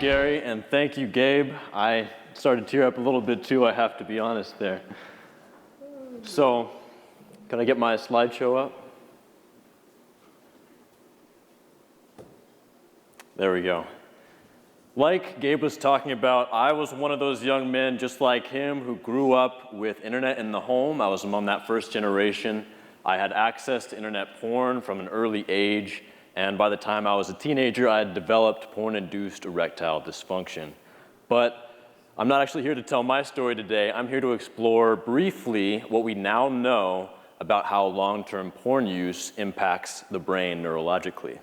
Gary, and thank you, Gabe. I started to tear up a little bit too, I have to be honest there. So, can I get my slideshow up? There we go. Like Gabe was talking about, I was one of those young men just like him who grew up with internet in the home. I was among that first generation. I had access to internet porn from an early age, and by the time I was a teenager, I had developed porn-induced erectile dysfunction. But I'm not actually here to tell my story today. I'm here to explore briefly what we now know about how long-term porn use impacts the brain neurologically.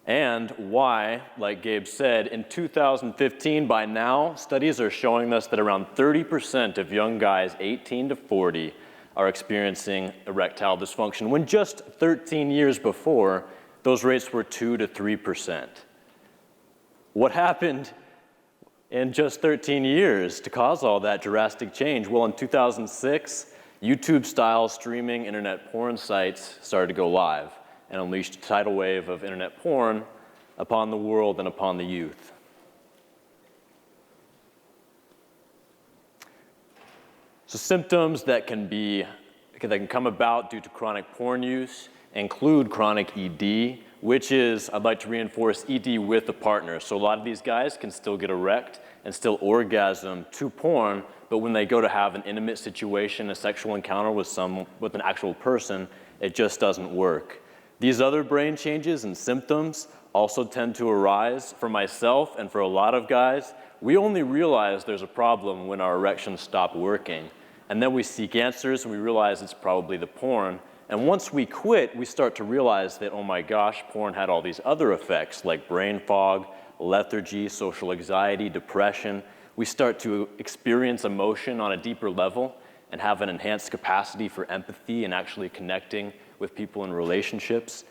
And why, like Gabe said, in 2015, by now, studies are showing us that around 30% of young guys 18 to 40 are experiencing erectile dysfunction, when just 13 years before, those rates were 2 to 3%. What happened in just 13 years to cause all that drastic change? Well, in 2006, YouTube-style streaming internet porn sites started to go live and unleashed a tidal wave of internet porn upon the world and upon the youth. So symptoms that can come about due to chronic porn use include chronic ED, which is, I'd like to reinforce, ED with a partner. So a lot of these guys can still get erect and still orgasm to porn, but when they go to have an intimate situation, a sexual encounter with an actual person, it just doesn't work. These other brain changes and symptoms also tend to arise for myself and for a lot of guys. We only realize there's a problem when our erections stop working. And then we seek answers and we realize it's probably the porn. And once we quit, we start to realize that, oh my gosh, porn had all these other effects like brain fog, lethargy, social anxiety, depression. We start to experience emotion on a deeper level and have an enhanced capacity for empathy and actually connecting with people in relationships.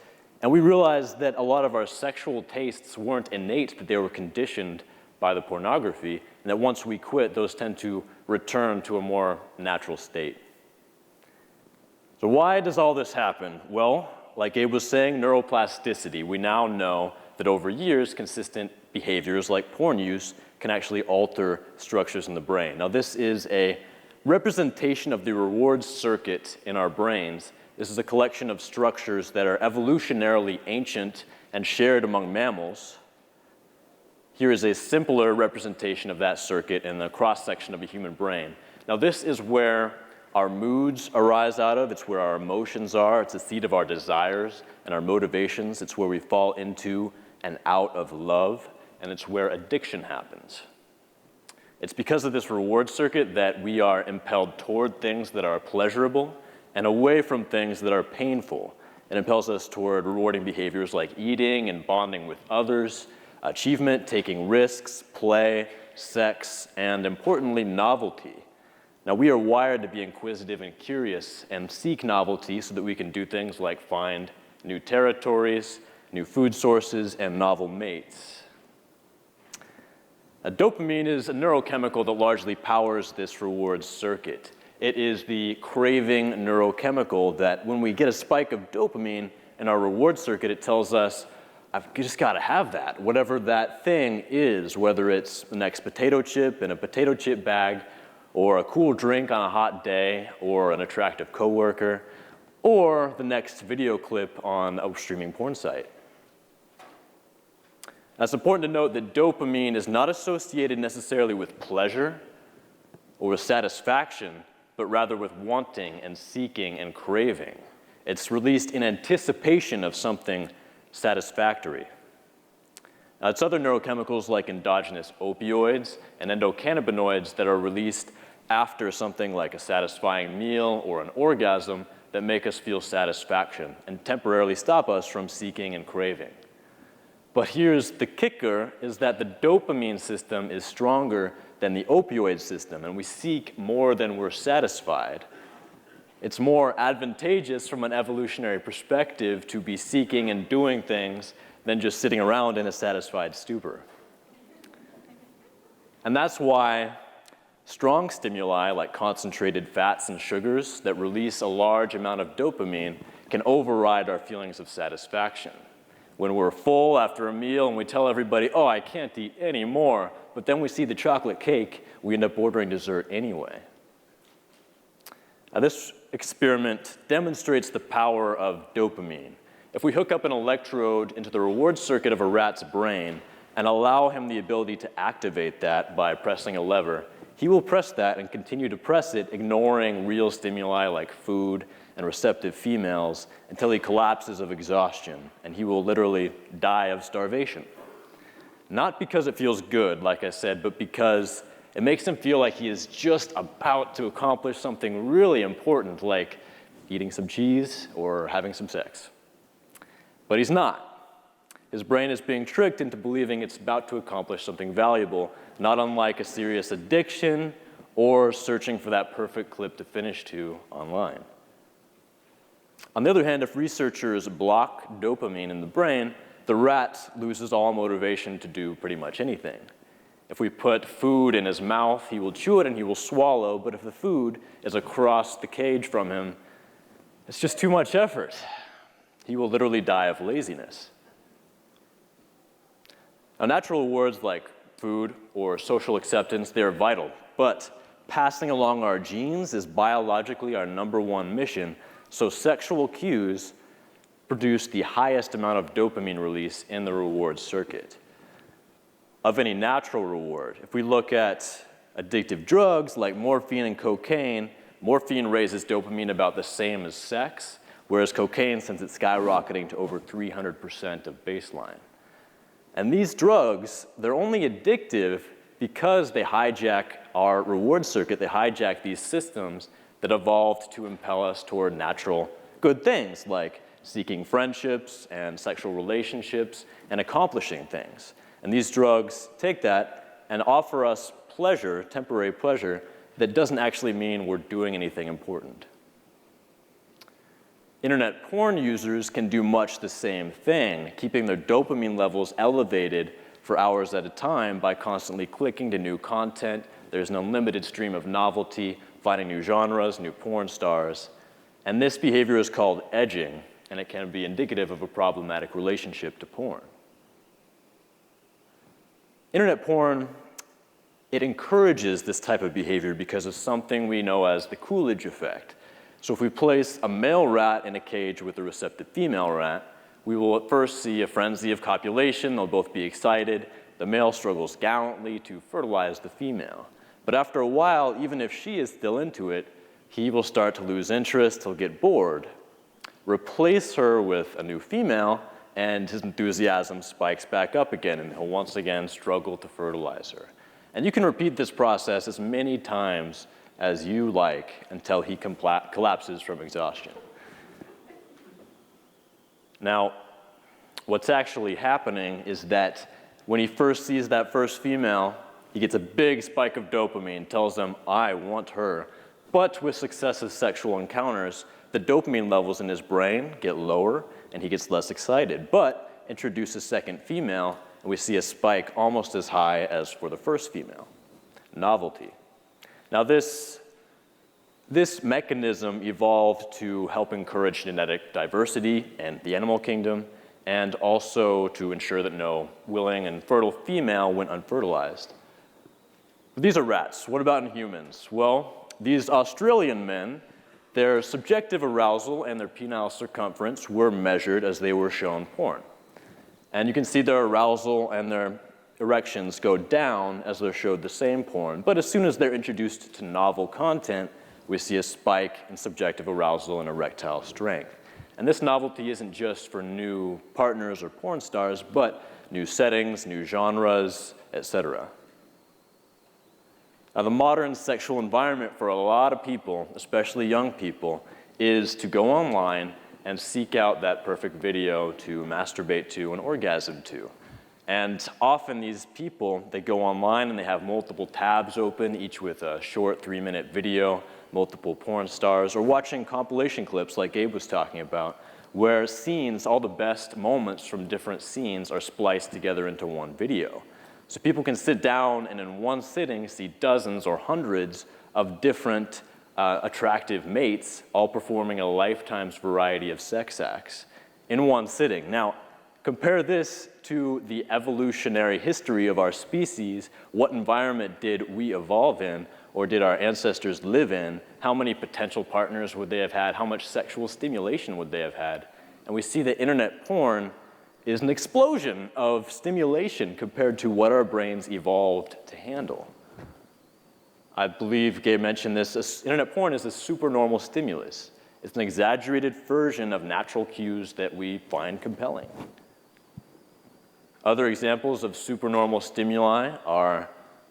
And we realized that a lot of our sexual tastes weren't innate, that they were conditioned by the pornography, and that once we quit, those tend to return to a more natural state. So why does all this happen? Well, like Abe was saying, neuroplasticity. We now know that over years, consistent behaviors like porn use can actually alter structures in the brain. Now, this is a representation of the reward circuit in our brains. This is a collection of structures that are evolutionarily ancient and shared among mammals. Here is a simpler representation of that circuit in the cross-section of a human brain. Now, this is where our moods arise out of. It's where our emotions are. It's the seat of our desires and our motivations. It's where we fall into and out of love, and it's where addiction happens. It's because of this reward circuit that we are impelled toward things that are pleasurable and away from things that are painful. It impels us toward rewarding behaviors like eating and bonding with others, achievement, taking risks, play, sex, and importantly, novelty. Now, we are wired to be inquisitive and curious and seek novelty so that we can do things like find new territories, new food sources, and novel mates. Now, dopamine is a neurochemical that largely powers this reward circuit. It is the craving neurochemical that when we get a spike of dopamine in our reward circuit, it tells us, I've just got to have that, whatever that thing is, whether it's the next potato chip in a potato chip bag, or a cool drink on a hot day, or an attractive coworker, or the next video clip on a streaming porn site. Now, it's important to note that dopamine is not associated necessarily with pleasure or with satisfaction, but rather with wanting and seeking and craving. It's released in anticipation of something satisfactory. Now, it's other neurochemicals like endogenous opioids and endocannabinoids that are released after something like a satisfying meal or an orgasm that make us feel satisfaction and temporarily stop us from seeking and craving. But here's the kicker, is that the dopamine system is stronger than the opioid system, and we seek more than we're satisfied. It's more advantageous from an evolutionary perspective to be seeking and doing things than just sitting around in a satisfied stupor. And that's why strong stimuli like concentrated fats and sugars that release a large amount of dopamine can override our feelings of satisfaction. When we're full after a meal and we tell everybody, oh, I can't eat anymore, but then we see the chocolate cake, we end up ordering dessert anyway. Now, this experiment demonstrates the power of dopamine. If we hook up an electrode into the reward circuit of a rat's brain and allow him the ability to activate that by pressing a lever, he will press that and continue to press it, ignoring real stimuli like food and receptive females until he collapses of exhaustion, and he will literally die of starvation. Not because it feels good, like I said, but because it makes him feel like he is just about to accomplish something really important, like eating some cheese or having some sex. But he's not. His brain is being tricked into believing it's about to accomplish something valuable, not unlike a serious addiction or searching for that perfect clip to finish to online. On the other hand, if researchers block dopamine in the brain, the rat loses all motivation to do pretty much anything. If we put food in his mouth, he will chew it and he will swallow, but if the food is across the cage from him, it's just too much effort. He will literally die of laziness. Now, natural rewards like food or social acceptance, they are vital, but passing along our genes is biologically our #1 mission, so sexual cues produce the highest amount of dopamine release in the reward circuit. Of any natural reward, if we look at addictive drugs like morphine and cocaine, morphine raises dopamine about the same as sex, whereas cocaine sends it skyrocketing to over 300% of baseline. And these drugs, they're only addictive because they hijack our reward circuit, they hijack these systems that evolved to impel us toward natural good things like seeking friendships and sexual relationships and accomplishing things. And these drugs take that and offer us pleasure, temporary pleasure, that doesn't actually mean we're doing anything important. Internet porn users can do much the same thing, keeping their dopamine levels elevated for hours at a time by constantly clicking to new content. There's an unlimited stream of novelty, finding new genres, new porn stars. And this behavior is called edging, and it can be indicative of a problematic relationship to porn. Internet porn, it encourages this type of behavior because of something we know as the Coolidge Effect. So if we place a male rat in a cage with a receptive female rat, we will at first see a frenzy of copulation. They'll both be excited. The male struggles gallantly to fertilize the female. But after a while, even if she is still into it, he will start to lose interest, he'll get bored. Replace her with a new female, and his enthusiasm spikes back up again, and he'll once again struggle to fertilize her. And you can repeat this process as many times as you like until he collapses from exhaustion. Now, what's actually happening is that when he first sees that first female, he gets a big spike of dopamine, tells them, I want her. But with successive sexual encounters, the dopamine levels in his brain get lower and he gets less excited. But introduce a second female, and we see a spike almost as high as for the first female. Novelty. Now this mechanism evolved to help encourage genetic diversity in the animal kingdom, and also to ensure that no willing and fertile female went unfertilized. But these are rats. What about in humans? Well, these Australian men, their subjective arousal and their penile circumference were measured as they were shown porn. And you can see their arousal and their erections go down as they're showed the same porn. But as soon as they're introduced to novel content, we see a spike in subjective arousal and erectile strength. And this novelty isn't just for new partners or porn stars, but new settings, new genres, etc. Now, the modern sexual environment for a lot of people, especially young people, is to go online and seek out that perfect video to masturbate to and orgasm to. And often these people, they go online and they have multiple tabs open, each with a short 3-minute video, multiple porn stars, or watching compilation clips like Gabe was talking about, where scenes, all the best moments from different scenes are spliced together into one video. So people can sit down and in one sitting see dozens or hundreds of different attractive mates all performing a lifetime's variety of sex acts in one sitting. Now, Compare this to the evolutionary history of our species. What environment did we evolve in, or did our ancestors live in? How many potential partners would they have had? How much sexual stimulation would they have had? And we see that internet porn is an explosion of stimulation compared to what our brains evolved to handle. I believe Gabe mentioned this. Internet porn is a supernormal stimulus. It's an exaggerated version of natural cues that we find compelling. Other examples of supernormal stimuli are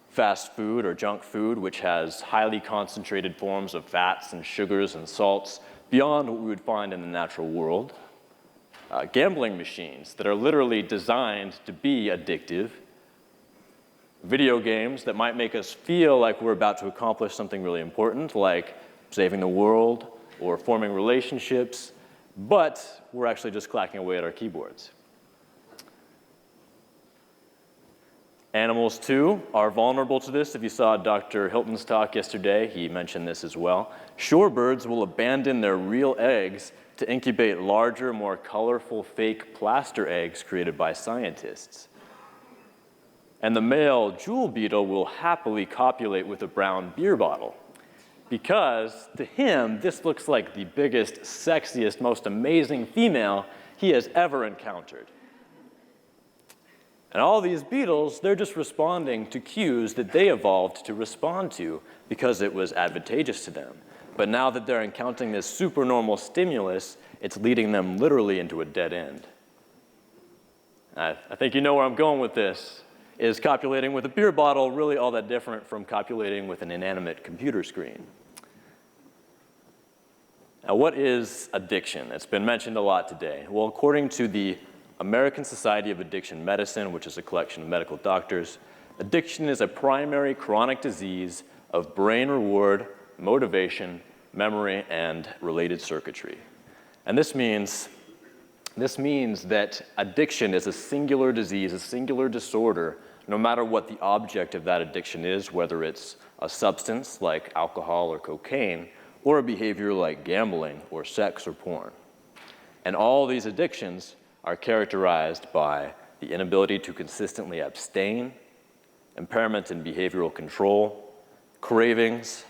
fast food or junk food, which has highly concentrated forms of fats and sugars and salts beyond what we would find in the natural world. Gambling machines that are literally designed to be addictive. Video games that might make us feel like we're about to accomplish something really important, like saving the world or forming relationships, but we're actually just clacking away at our keyboards. Animals, too, are vulnerable to this. If you saw Dr. Hilton's talk yesterday, he mentioned this as well. Shorebirds will abandon their real eggs to incubate larger, more colorful fake plaster eggs created by scientists. And the male jewel beetle will happily copulate with a brown beer bottle because to him, this looks like the biggest, sexiest, most amazing female he has ever encountered. And all these beetles, they're just responding to cues that they evolved to respond to because it was advantageous to them. But now that they're encountering this supernormal stimulus, it's leading them literally into a dead end. I think you know where I'm going with this. Is copulating with a beer bottle really all that different from copulating with an inanimate computer screen? Now, what is addiction? It's been mentioned a lot today. Well, according to the American Society of Addiction Medicine, which is a collection of medical doctors, addiction is a primary chronic disease of brain reward, motivation, memory, and related circuitry. And this means that addiction is a singular disease, a singular disorder, no matter what the object of that addiction is, whether it's a substance like alcohol or cocaine, or a behavior like gambling or sex or porn. And all these addictions are characterized by the inability to consistently abstain, impairment in behavioral control, cravings,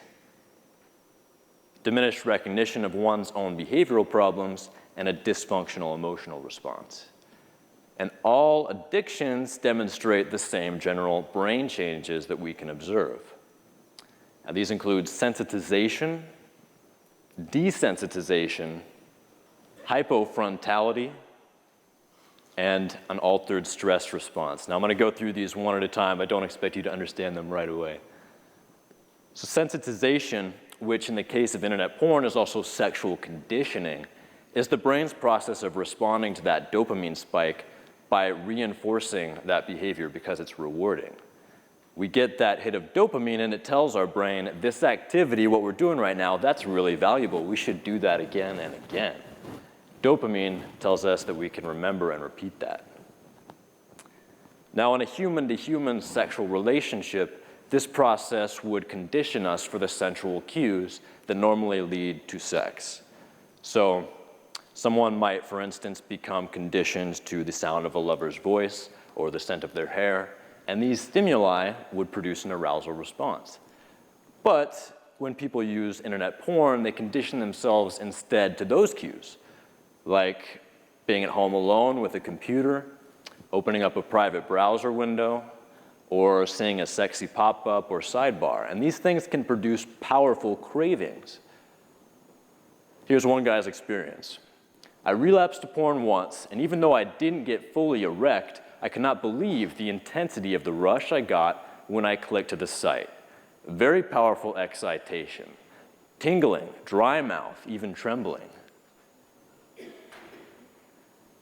diminished recognition of one's own behavioral problems, and a dysfunctional emotional response. And all addictions demonstrate the same general brain changes that we can observe. Now, these include sensitization, desensitization, hypofrontality, and an altered stress response. Now, I'm going to go through these one at a time. I don't expect you to understand them right away. So sensitization, which in the case of internet porn is also sexual conditioning, is the brain's process of responding to that dopamine spike by reinforcing that behavior because it's rewarding. We get that hit of dopamine and it tells our brain, this activity, what we're doing right now, that's really valuable. We should do that again and again. Dopamine tells us that we can remember and repeat that. Now, in a human-to-human sexual relationship, this process would condition us for the sensual cues that normally lead to sex. So, someone might, for instance, become conditioned to the sound of a lover's voice or the scent of their hair, and these stimuli would produce an arousal response. But when people use internet porn, they condition themselves instead to those cues, like being at home alone with a computer, opening up a private browser window, or seeing a sexy pop-up or sidebar. And these things can produce powerful cravings. Here's one guy's experience. I relapsed to porn once, and even though I didn't get fully erect, I could not believe the intensity of the rush I got when I clicked to the site. Very powerful excitation. Tingling, dry mouth, even trembling.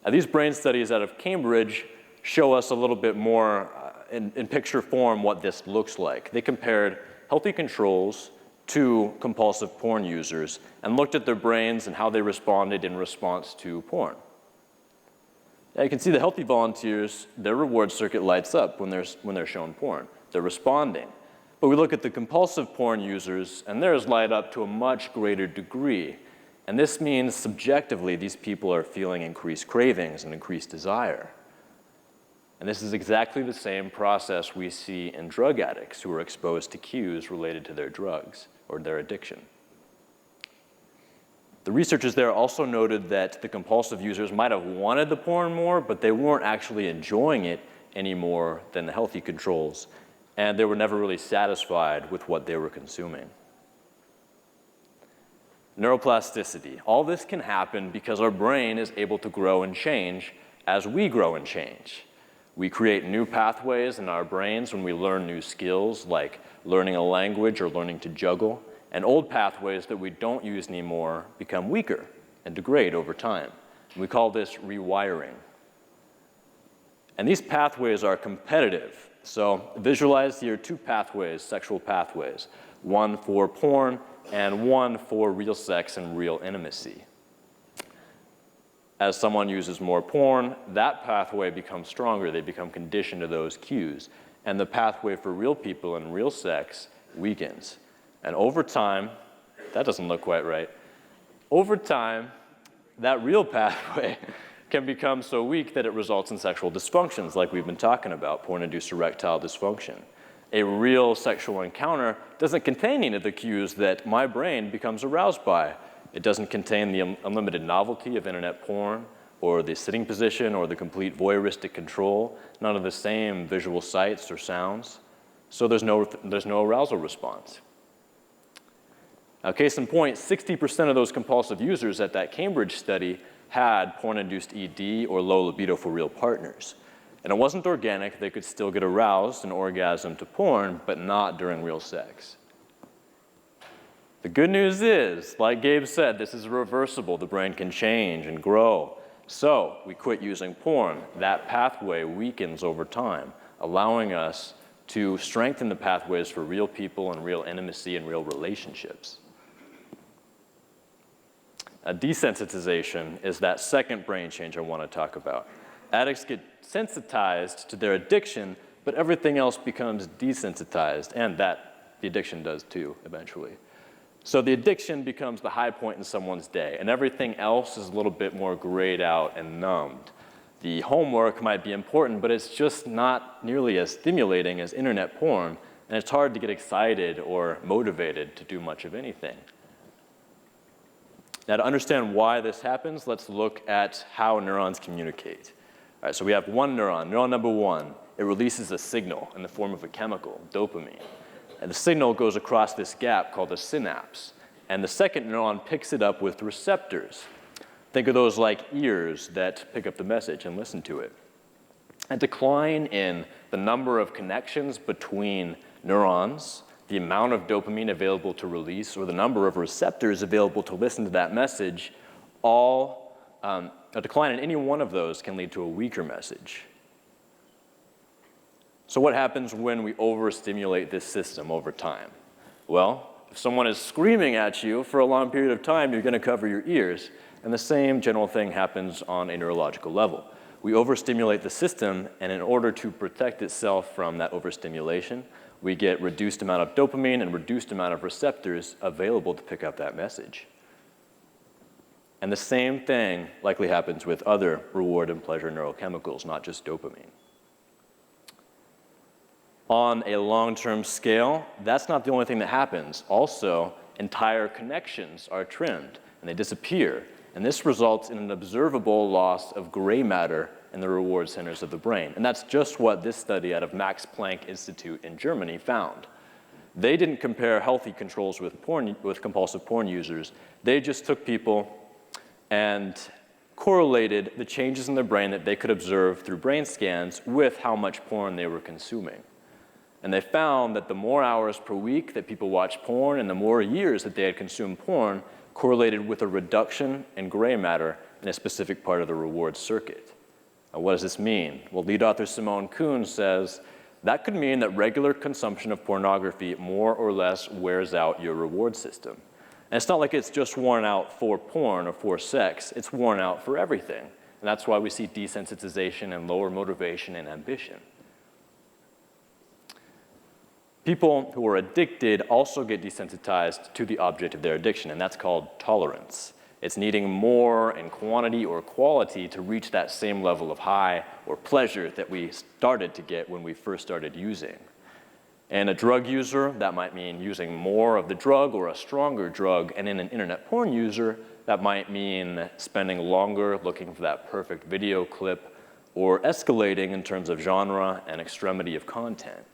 Now, these brain studies out of Cambridge show us a little bit more in picture form what this looks like. They compared healthy controls to compulsive porn users and looked at their brains and how they responded in response to porn. Now, you can see the healthy volunteers, their reward circuit lights up when they're shown porn. They're responding. But we look at the compulsive porn users, and theirs light up to a much greater degree. And this means subjectively these people are feeling increased cravings and increased desire. And this is exactly the same process we see in drug addicts who are exposed to cues related to their drugs or their addiction. The researchers there also noted that the compulsive users might have wanted the porn more, but they weren't actually enjoying it any more than the healthy controls, and they were never really satisfied with what they were consuming. Neuroplasticity. All this can happen because our brain is able to grow and change as we grow and change. We create new pathways in our brains when we learn new skills, like learning a language or learning to juggle, and old pathways that we don't use anymore become weaker and degrade over time. And we call this rewiring. And these pathways are competitive. So visualize here two pathways, sexual pathways, one for porn and one for real sex and real intimacy. As someone uses more porn, that pathway becomes stronger. They become conditioned to those cues. And the pathway for real people and real sex weakens. And over time, that doesn't look quite right. Over time, that real pathway can become so weak that it results in sexual dysfunctions like we've been talking about, porn-induced erectile dysfunction. A real sexual encounter doesn't contain any of the cues that my brain becomes aroused by. It doesn't contain the unlimited novelty of internet porn, or the sitting position, or the complete voyeuristic control, none of the same visual sights or sounds. So there's no arousal response. Now, case in point, 60% of those compulsive users at that Cambridge study had porn-induced ED or low libido for real partners. And it wasn't organic. They could still get aroused and orgasm to porn, but not during real sex. The good news is, like Gabe said, this is reversible. The brain can change and grow. So we quit using porn. That pathway weakens over time, allowing us to strengthen the pathways for real people and real intimacy and real relationships. Desensitization is that second brain change I want to talk about. Addicts get sensitized to their addiction, but everything else becomes desensitized, and that the addiction does too, eventually. So the addiction becomes the high point in someone's day, and everything else is a little bit more grayed out and numbed. The homework might be important, but it's just not nearly as stimulating as internet porn, and it's hard to get excited or motivated to do much of anything. Now, to understand why this happens, let's look at how neurons communicate. All right, so we have one neuron, neuron number one. It releases a signal in the form of a chemical, dopamine. And the signal goes across this gap called the synapse. And the second neuron picks it up with receptors. Think of those like ears that pick up the message and listen to it. A decline in the number of connections between neurons, the amount of dopamine available to release, or the number of receptors available to listen to that message, a decline in any one of those can lead to a weaker message. So what happens when we overstimulate this system over time? Well, if someone is screaming at you for a long period of time, you're going to cover your ears. And the same general thing happens on a neurological level. We overstimulate the system, and in order to protect itself from that overstimulation, we get reduced amount of dopamine and reduced amount of receptors available to pick up that message. And the same thing likely happens with other reward and pleasure neurochemicals, not just dopamine. On a long-term scale, that's not the only thing that happens. Also, entire connections are trimmed and they disappear. And this results in an observable loss of gray matter in the reward centers of the brain. And that's just what this study out of Max Planck Institute in Germany found. They didn't compare healthy controls with compulsive porn users. They just took people and correlated the changes in their brain that they could observe through brain scans with how much porn they were consuming. And they found that the more hours per week that people watched porn and the more years that they had consumed porn correlated with a reduction in gray matter in a specific part of the reward circuit. Now, what does this mean? Well, lead author Simone Kuhn says that could mean that regular consumption of pornography more or less wears out your reward system. And it's not like it's just worn out for porn or for sex. It's worn out for everything. And that's why we see desensitization and lower motivation and ambition. People who are addicted also get desensitized to the object of their addiction, and that's called tolerance. It's needing more in quantity or quality to reach that same level of high or pleasure that we started to get when we first started using. And a drug user, that might mean using more of the drug or a stronger drug. And in an internet porn user, that might mean spending longer looking for that perfect video clip or escalating in terms of genre and extremity of content.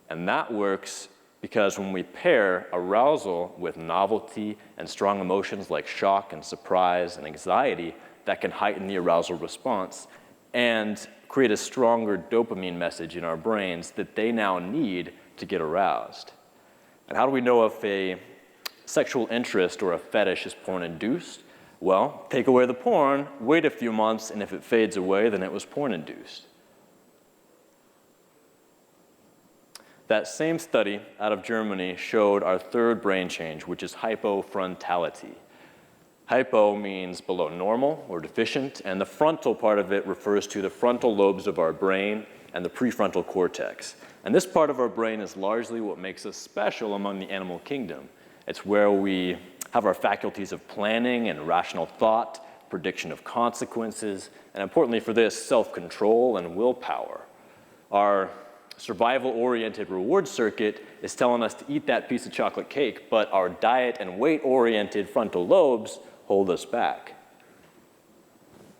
And that works because when we pair arousal with novelty and strong emotions like shock and surprise and anxiety, that can heighten the arousal response and create a stronger dopamine message in our brains that they now need to get aroused. And how do we know if a sexual interest or a fetish is porn-induced? Well, take away the porn, wait a few months, and if it fades away, then it was porn-induced. That same study out of Germany showed our third brain change, which is hypofrontality. Hypo means below normal or deficient, and the frontal part of it refers to the frontal lobes of our brain and the prefrontal cortex. And this part of our brain is largely what makes us special among the animal kingdom. It's where we have our faculties of planning and rational thought, prediction of consequences, and importantly for this, self-control and willpower. Our survival-oriented reward circuit is telling us to eat that piece of chocolate cake, but our diet and weight-oriented frontal lobes hold us back.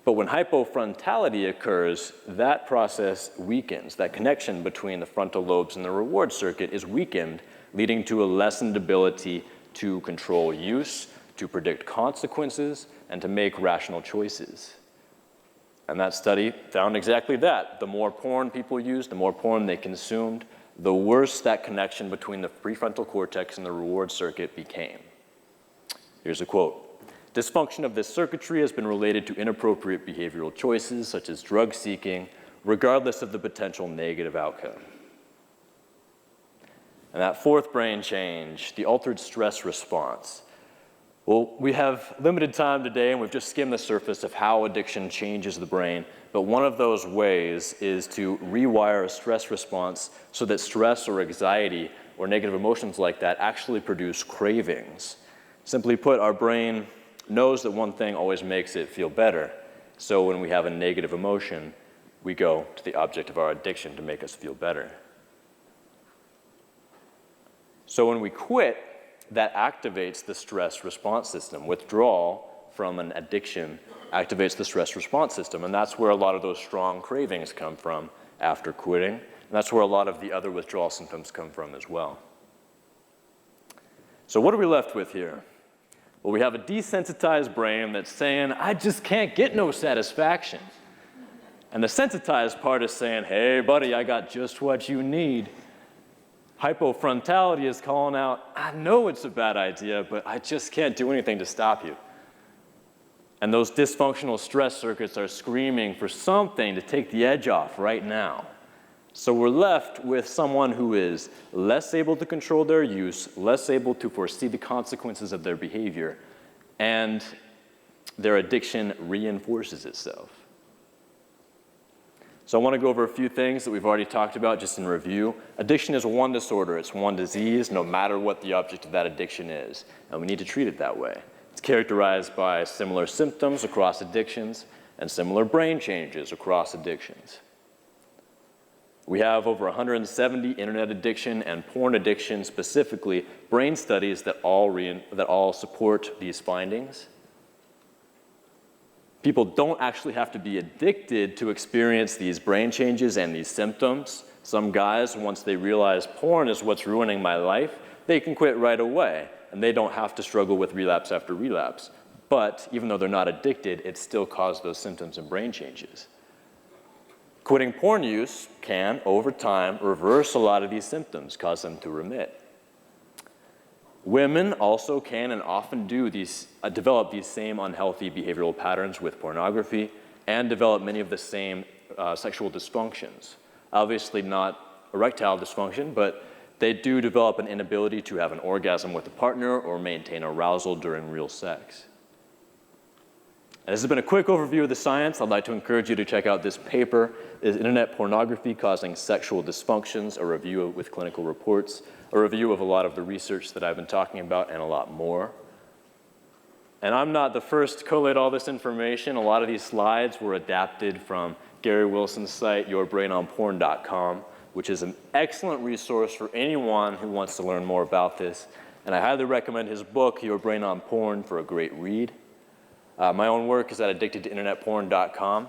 But when hypofrontality occurs, that process weakens. That connection between the frontal lobes and the reward circuit is weakened, leading to a lessened ability to control use, to predict consequences, and to make rational choices. And that study found exactly that. The more porn people used, the more porn they consumed, the worse that connection between the prefrontal cortex and the reward circuit became. Here's a quote. Dysfunction of this circuitry has been related to inappropriate behavioral choices, such as drug seeking, regardless of the potential negative outcome. And that fourth brain change, the altered stress response. Well, we have limited time today, and we've just skimmed the surface of how addiction changes the brain, but one of those ways is to rewire a stress response so that stress or anxiety or negative emotions like that actually produce cravings. Simply put, our brain knows that one thing always makes it feel better, so when we have a negative emotion, we go to the object of our addiction to make us feel better. So when we quit, that activates the stress response system. Withdrawal from an addiction activates the stress response system, and that's where a lot of those strong cravings come from after quitting, and that's where a lot of the other withdrawal symptoms come from as well. So what are we left with here? Well, we have a desensitized brain that's saying, I just can't get no satisfaction. And the sensitized part is saying, hey, buddy, I got just what you need. Hypofrontality is calling out, I know it's a bad idea, but I just can't do anything to stop you. And those dysfunctional stress circuits are screaming for something to take the edge off right now. So we're left with someone who is less able to control their use, less able to foresee the consequences of their behavior, and their addiction reinforces itself. So I want to go over a few things that we've already talked about just in review. Addiction is one disorder. It's one disease, no matter what the object of that addiction is. And we need to treat it that way. It's characterized by similar symptoms across addictions and similar brain changes across addictions. We have over 170 internet addiction and porn addiction specifically brain studies that all support these findings. People don't actually have to be addicted to experience these brain changes and these symptoms. Some guys, once they realize porn is what's ruining my life, they can quit right away, and they don't have to struggle with relapse after relapse. But even though they're not addicted, it still causes those symptoms and brain changes. Quitting porn use can, over time, reverse a lot of these symptoms, cause them to remit. Women also can and often do develop these same unhealthy behavioral patterns with pornography and develop many of the same sexual dysfunctions. Obviously not erectile dysfunction, but they do develop an inability to have an orgasm with a partner or maintain arousal during real sex. And this has been a quick overview of the science. I'd like to encourage you to check out this paper, Is Internet Pornography Causing Sexual Dysfunctions? A review with clinical reports, a review of a lot of the research that I've been talking about, and a lot more. And I'm not the first to collate all this information. A lot of these slides were adapted from Gary Wilson's site, yourbrainonporn.com, which is an excellent resource for anyone who wants to learn more about this. And I highly recommend his book, Your Brain on Porn, for a great read. My own work is at addictedtointernetporn.com.